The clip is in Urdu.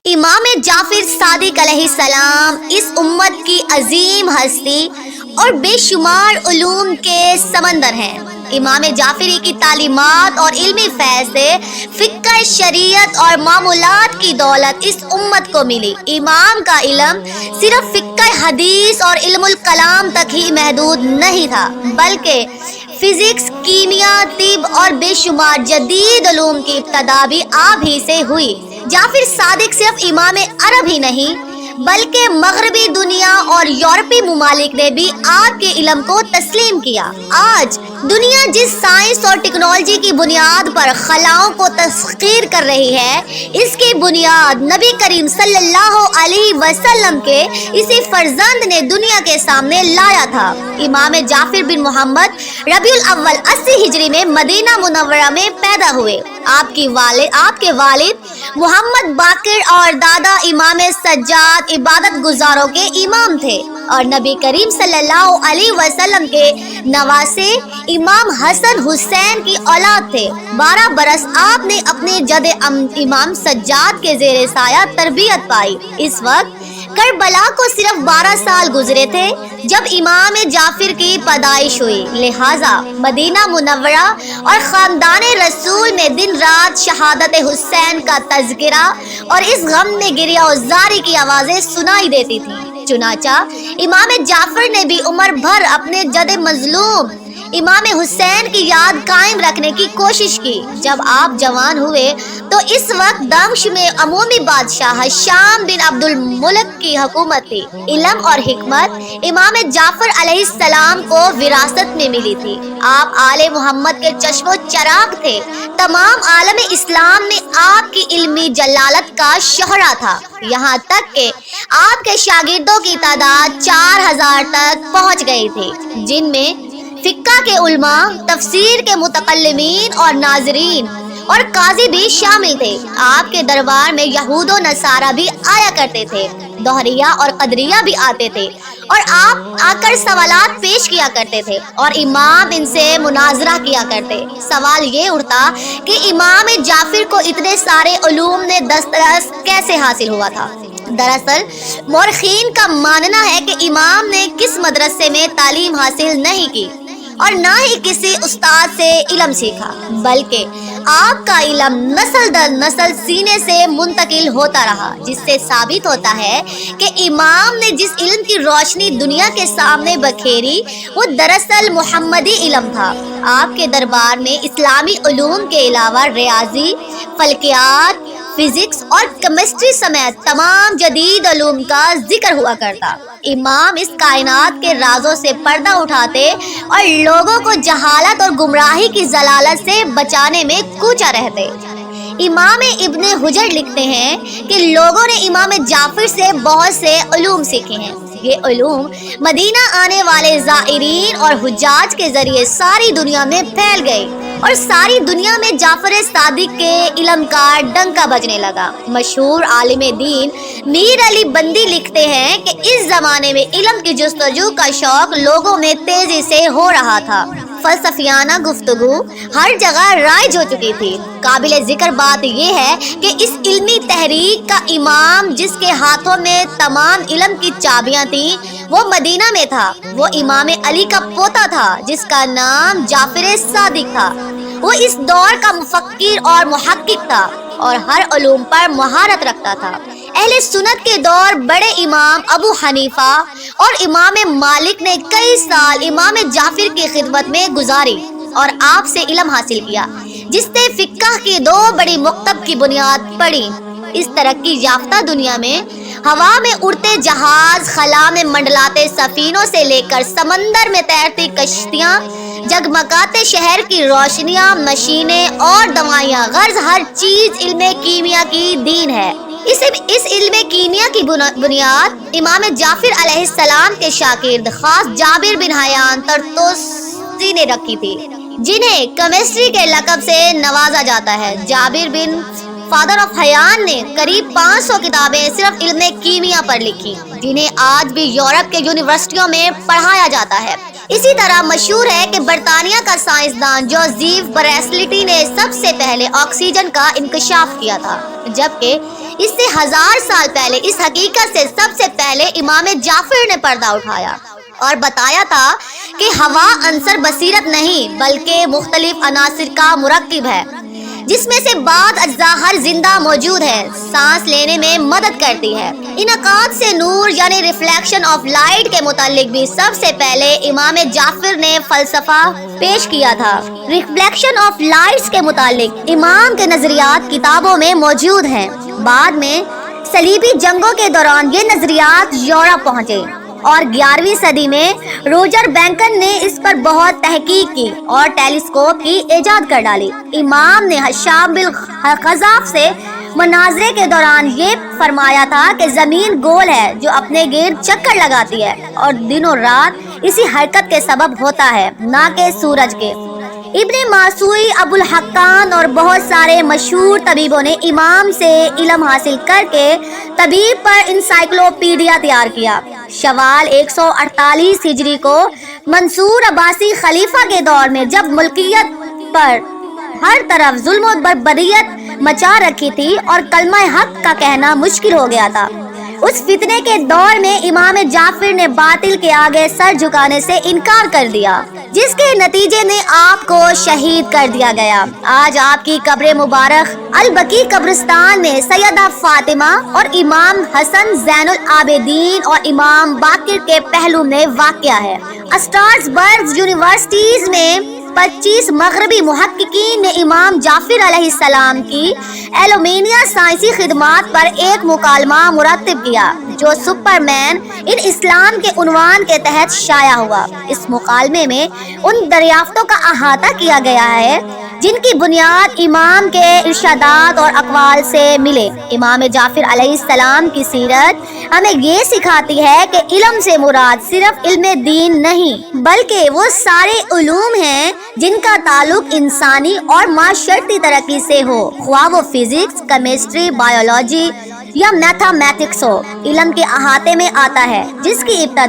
امام جعفر صادق علیہ السلام اس امت کی عظیم ہستی اور بے شمار علوم کے سمندر ہیں۔ امام جعفری کی تعلیمات اور علمی فیض سے فقہ شریعت اور معمولات کی دولت اس امت کو ملی۔ امام کا علم صرف فقہ حدیث اور علم الکلام تک ہی محدود نہیں تھا، بلکہ فزکس، کیمیا، طب اور بے شمار جدید علوم کی ابتدا بھی آپ ہی سے ہوئی۔ جعفر صادق صرف امام عرب ہی نہیں بلکہ مغربی دنیا اور یورپی ممالک نے بھی آپ کے علم کو تسلیم کیا۔ آج دنیا جس سائنس اور ٹیکنالوجی کی بنیاد پر خلاؤں کو تسخیر کر رہی ہے، اس کی بنیاد نبی کریم صلی اللہ علیہ وسلم کے اسی فرزند نے دنیا کے سامنے لایا تھا۔ امام جعفر بن محمد ربیع الاول 80 ہجری میں مدینہ منورہ میں پیدا ہوئے۔ آپ کے والد محمد باقر اور دادا امام سجاد عبادت گزاروں کے امام تھے اور نبی کریم صلی اللہ علیہ وسلم کے نواسے امام حسن حسین کی اولاد تھے۔ 12 برس آپ نے اپنے جد امام سجاد کے زیر سایہ تربیت پائی۔ اس وقت کربلا کو صرف 12 سال گزرے تھے جب امام جعفر کی پیدائش ہوئی، لہٰذا مدینہ منورہ اور خاندان رسول میں دن رات شہادت حسین کا تذکرہ اور اس غم میں گریہ و زاری کی آوازیں سنائی دیتی تھیں۔ چنانچہ امام جعفر نے بھی عمر بھر اپنے جد مظلوم امام حسین کی یاد قائم رکھنے کی کوشش کی۔ جب آپ جوان ہوئے تو اس وقت دمشق میں عمومی بادشاہ ہشام بن عبد الملک کی حکومت تھی۔ علم اور حکمت امام جعفر علیہ السلام کو وراثت میں ملی تھی۔ آپ آل محمد کے چشم و چراغ تھے۔ تمام عالم اسلام میں آپ کی علمی جلالت کا شہرہ تھا، یہاں تک کہ آپ کے شاگردوں کی تعداد 4000 تک پہنچ گئی تھی، جن میں فقہ کے علماء، تفسیر کے متکلمین اور ناظرین اور قاضی بھی شامل تھے۔ آپ کے دربار میں یہود و نصارہ بھی آیا کرتے تھے، دہریہ اور قدریہ بھی آتے تھے اور آپ آ کر سوالات پیش کیا کرتے تھے اور امام ان سے مناظرہ کیا کرتے۔ سوال یہ اٹھتا کہ امام جعفر کو اتنے سارے علوم میں دسترس کیسے حاصل ہوا تھا؟ دراصل مورخین کا ماننا ہے کہ امام نے کس مدرسے میں تعلیم حاصل نہیں کی اور نہ ہی کسی استاد سے علم سیکھا، بلکہ آپ کا علم نسل در نسل سینے سے منتقل ہوتا رہا، جس سے ثابت ہوتا ہے کہ امام نے جس علم کی روشنی دنیا کے سامنے بکھیری وہ دراصل محمدی علم تھا۔ آپ کے دربار میں اسلامی علوم کے علاوہ ریاضی، فلکیات، فزکس اور کیمسٹری سمیت تمام جدید علوم کا ذکر ہوا کرتا۔ امام اس کائنات کے رازوں سے پردہ اٹھاتے اور لوگوں کو جہالت اور گمراہی کی ضلالت سے بچانے میں کوچا رہتے۔ امام ابن حجر لکھتے ہیں کہ لوگوں نے امام جعفر سے بہت سے علوم سیکھے ہیں۔ یہ علوم مدینہ آنے والے زائرین اور حجاج کے ذریعے ساری دنیا میں پھیل گئے اور ساری دنیا میں جعفر صادق کے علم کا ڈنکا بجنے لگا۔ مشہور عالم دین میر علی بندی لکھتے ہیں کہ اس زمانے میں علم کی جستجو کا شوق لوگوں میں تیزی سے ہو رہا تھا۔ فلسفیانہ گفتگو ہر جگہ رائج ہو چکی تھی۔ قابل ذکر بات یہ ہے کہ اس علمی تحریک کا امام جس کے ہاتھوں میں تمام علم کی چابیاں تھیں وہ مدینہ میں تھا۔ وہ امام علی کا پوتا تھا جس کا نام جعفر صادق تھا۔ وہ اس دور کا مفکر اور محقق تھا اور ہر علوم پر مہارت رکھتا تھا۔ اہل سنت کے دور بڑے امام ابو حنیفہ اور امام مالک نے کئی سال امام جعفر کی خدمت میں گزاری اور آپ سے علم حاصل کیا، جس سے فقہ کی 2 بڑی مکتب کی بنیاد پڑی۔ اس ترقی یافتہ دنیا میں ہوا میں اڑتے جہاز، خلا میں منڈلاتے سفینوں سے لے کر سمندر میں تیرتی کشتیاں، جگمگاتے شہر کی روشنیاں، مشینیں اور دوائیاں، غرض ہر چیز علم کیمیا کی دین ہے۔ اس علم کیمیا کی بنیاد امام جعفر علیہ السلام کے شاگرد خاص جابر بن حیان طرطوسی نے رکھی تھی، جنہیں کیمسٹری کے لقب سے نوازا جاتا ہے۔ جابر بن فادر آف حیان نے قریب 500 کتابیں صرف علم کیمیا پر لکھی، جنہیں آج بھی یورپ کے یونیورسٹیوں میں پڑھایا جاتا ہے۔ اسی طرح مشہور ہے کہ برطانیہ کا سائنسدان جوزف بریسلیٹی نے سب سے پہلے آکسیجن کا انکشاف کیا تھا، جبکہ اس سے 1000 سال پہلے اس حقیقت سے سب سے پہلے امام جعفر نے پردہ اٹھایا اور بتایا تھا کہ ہوا عنصر بصیرت نہیں بلکہ مختلف عناصر کا مرکب ہے، جس میں سے بعض اجزاء ہر زندہ موجود ہے، سانس لینے میں مدد کرتی ہے۔ انعکاس سے نور یعنی ریفلیکشن آف لائٹ کے متعلق بھی سب سے پہلے امام جعفر نے فلسفہ پیش کیا تھا۔ ریفلیکشن آف لائٹس کے متعلق امام کے نظریات کتابوں میں موجود ہیں۔ بعد میں صلیبی جنگوں کے دوران یہ نظریات یورپ پہنچے اور 11ویں صدی میں روجر بینکن نے اس پر بہت تحقیق کی اور ٹیلیسکوپ کی ایجاد کر ڈالی۔ امام نے حشام بالخزاف سے مناظرے کے دوران یہ فرمایا تھا کہ زمین گول ہے جو اپنے گرد چکر لگاتی ہے اور دن اور رات اسی حرکت کے سبب ہوتا ہے، نہ کہ سورج کے۔ ابن ماسوی، ابو الحقان اور بہت سارے مشہور طبیبوں نے امام سے علم حاصل کر کے طبیب پر انسائکلوپیڈیا تیار کیا۔ شوال 148 ہجری کو منصور عباسی خلیفہ کے دور میں جب ملکیت پر ہر طرف ظلم و بربریت مچا رکھی تھی اور کلمہ حق کا کہنا مشکل ہو گیا تھا، اس فتنے کے دور میں امام جعفر نے باطل کے آگے سر جھکانے سے انکار کر دیا، جس کے نتیجے میں آپ کو شہید کر دیا گیا۔ آج آپ کی قبر مبارک البقیع قبرستان میں سیدہ فاطمہ اور امام حسن زین العابدین اور امام باقر کے پہلو میں واقع ہے۔ اسٹراسبرگ یونیورسٹیز میں 25 مغربی محققین نے امام جعفر علیہ السلام کی ایلومینیا سائنسی خدمات پر ایک مکالمہ مرتب کیا جو سپرمین ان اسلام کے عنوان کے تحت شائع ہوا۔ اس مکالمے میں ان دریافتوں کا احاطہ کیا گیا ہے جن کی بنیاد امام کے ارشادات اور اقوال سے ملے۔ امام جعفر علیہ السلام کی سیرت ہمیں یہ سکھاتی ہے کہ علم سے مراد صرف علم دین نہیں بلکہ وہ سارے علوم ہیں جن کا تعلق انسانی اور معاشرتی ترقی سے ہو، خواہ وہ فزکس، کیمسٹری، بایولوجی یا میتھمیٹکس ہو۔ علم کے احاطے میں آتا ہے جس کی ابتدا